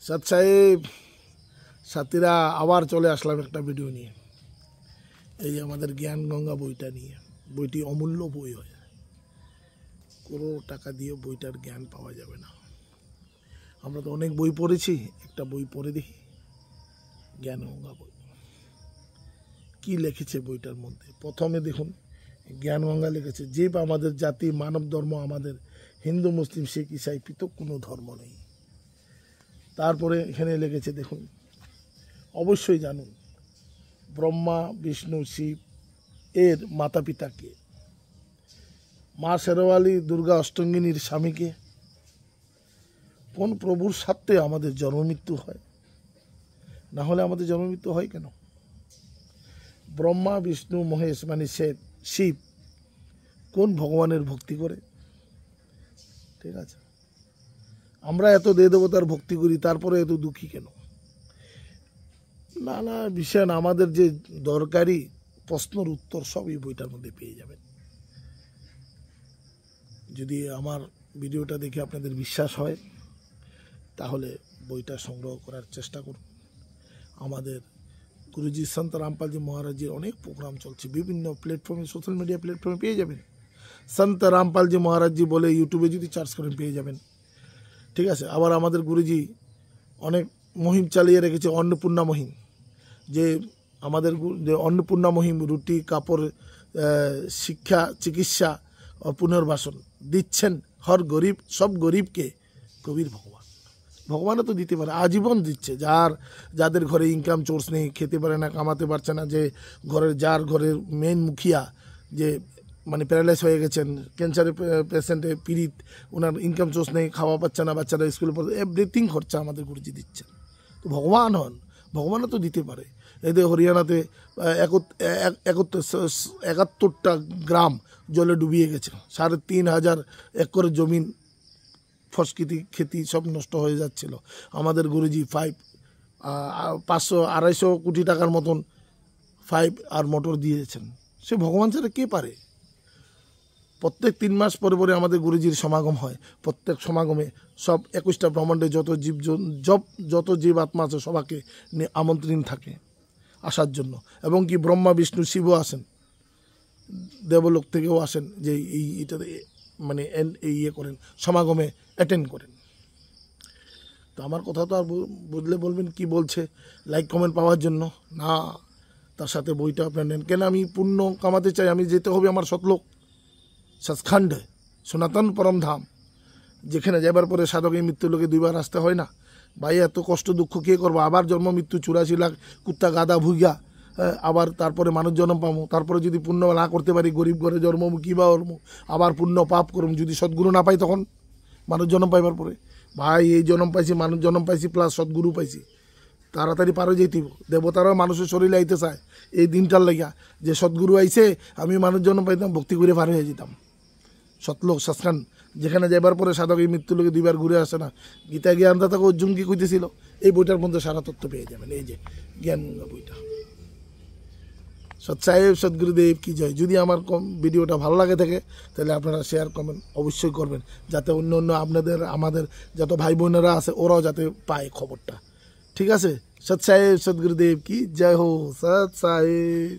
সৎ সাহেব সাথীরা আবার চলে আসলাম একটা ভিডিও নিয়ে। এই যে আমাদের জ্ঞান গঙ্গা বইটা নিয়ে, বইটি অমূল্য বই হয়, কোনো টাকা দিয়ে বইটার জ্ঞান পাওয়া যাবে না। আমরা তো অনেক বই পড়েছি, একটা বই পড়ে দেখি জ্ঞান গঙ্গা বই কি লিখেছে বইটার মধ্যে। প্রথমে দেখুন জ্ঞান গঙ্গা লিখেছে, জীব আমাদের জাতি, মানব ধর্ম আমাদের, হিন্দু মুসলিম শিখ ইসাই পৃথক কোনো ধর্ম নেই। তারপরে এখানে লিখেছে দেখুন, অবশ্যই জানুন ব্রহ্মা বিষ্ণু শিব এর মাতা পিতাকে, মা শেরওয়ালি দুর্গা অষ্টঙ্গিনীর স্বামীকে, কোন প্রভুর স্বার্থে আমাদের জন্মমৃত্যু হয়, না হলে আমাদের জন্মমৃত্যু হয় কেন? ব্রহ্মা বিষ্ণু মহেশ মানে শিব কোন ভগবানের ভক্তি করে? ঠিক আছে, আমরা এত দেব দেবতার ভক্তি করি, তারপরে এত দুঃখী কেন? নানা বিষয় আমাদের যে দরকারি প্রশ্নের উত্তর সব এই বইটার মধ্যে পেয়ে যাবেন। যদি আমার ভিডিওটা দেখে আপনাদের বিশ্বাস হয় তাহলে বইটা সংগ্রহ করার চেষ্টা করুন। আমাদের গুরুজি সন্ত রামপালজি মহারাজজির অনেক প্রোগ্রাম চলছে, বিভিন্ন প্ল্যাটফর্মে, সোশ্যাল মিডিয়া প্ল্যাটফর্মে পেয়ে যাবেন। সন্ত রামপালজি মহারাজজি বলে ইউটিউবে যদি সার্চ করেন পেয়ে যাবেন। ঠিক আছে, আবার আমাদের গুরুজি অনেক মুহিম চালিয়ে রেখেছে, অন্নপূর্ণা মুহিম, যে আমাদের যে অন্নপূর্ণা মুহিম, রুটি কাপড় শিক্ষা চিকিৎসা পুনর্বাসন দিচ্ছেন হর গরিব, সব গরিবকে কবির ভগবান, ভগবানও তো দিতে পারে, আজীবন দিচ্ছে। যাদের ঘরে ইনকাম সোর্স নেই, খেতে পারে না, কামাতে পারছে না, যে যার ঘরের মেন মুখিয়া যে মানে প্যারালাইজ হয়ে গেছেন, ক্যান্সারের পেশেন্টে পীড়িত, ওনার ইনকাম সোর্স নেই, খাওয়া পাচ্ছে না, বাচ্চারা স্কুলে পড়ে, এভরিথিং খরচা আমাদের গুরুজি দিচ্ছেন। তো ভগবান হন, ভগবানও তো দিতে পারে। এদের হরিয়ানাতে 71টা গ্রাম জলে ডুবিয়ে গেছে, 3,500 একর জমিন ফসকিতি খেতি সব নষ্ট হয়ে যাচ্ছিল। আমাদের গুরুজি 500-250 কোটি টাকার মতন 5 আর মোটর দিয়েছেন। সে ভগবান ছাড়া কে পারে? প্রত্যেক 3 মাস পরে পরে আমাদের গুরুজির সমাগম হয়। প্রত্যেক সমাগমে সব 21টা ব্রহ্মাণ্ডে যত জীব আত্মা আছে সবাকে আমন্ত্রণ থাকে আসার জন্য, এবং কি ব্রহ্মা বিষ্ণু শিবও আসেন, দেবলোক থেকেও আসেন, যে এইটাতে মানে ইয়ে করেন, সমাগমে অ্যাটেন্ড করেন। তো আমার কথা তো আর বুঝলে বলবেন কি বলছে, লাইক কমেন্ট পাওয়ার জন্য না, তার সাথে বইটা আপনার নেন। কেন আমি পুণ্য কামাতে চাই, আমি যেতে হবে আমার সতলোক সচখণ্ড সনাতন পরম ধাম, যেখানে যাবার পরে সাধকের মৃত্যু লোকে 2 বার আসতে হয় না। ভাই এত কষ্ট দুঃখ কে করবো? আবার জন্ম মৃত্যু 84 লাখ কুত্তা গাদা ভুইয়া, আবার তারপরে মানুষ জন্ম পাবো, তারপরে যদি পুণ্য না করতে পারি, গরিব ঘরে জন্ম কি বা কর্ম, আবার পুণ্য পাপ করম, যদি সদ্গুরু না পাই তখন মানুষ জন্ম পাইবার পরে। ভাই এই জন্ম পাইছি, মানুষ জন্ম পাইছি, প্লাস সদ্গুরু পাইছি, তাড়াতাড়ি পারো যেতেই। দেবতারাও মানুষের শরীরে আইতে চায় এই দিনটার লাগিয়া, যে সদ্গুরু আইছে, আমি মানুষ জন্ম পাইতাম, ভক্তি করে পার হয়ে যেতাম সতলোক সচখান, যেখানে যাবার পরে সাধক এই মৃত্যু লোকে 2 বার ঘুরে আসে না। গীতা জ্ঞানদাতাকে অর্জুন কি কইতেছিল, এই বইটার মধ্যে সারা তথ্য পেয়ে যাবেন। এই যে জ্ঞান বইটা। সৎ সাহেব সদ্গুরুদেব কি জয়। যদি আমার ভিডিওটা ভালো লাগে থাকে তাহলে আপনারা শেয়ার কমেন্ট অবশ্যই করবেন, যাতে অন্য আমাদের যত ভাই বোনেরা আছে ওরাও যাতে পায় খবরটা। ঠিক আছে, সৎ সাহেব সদ্গুরুদেব কি জয় হো। সৎ সাহেব।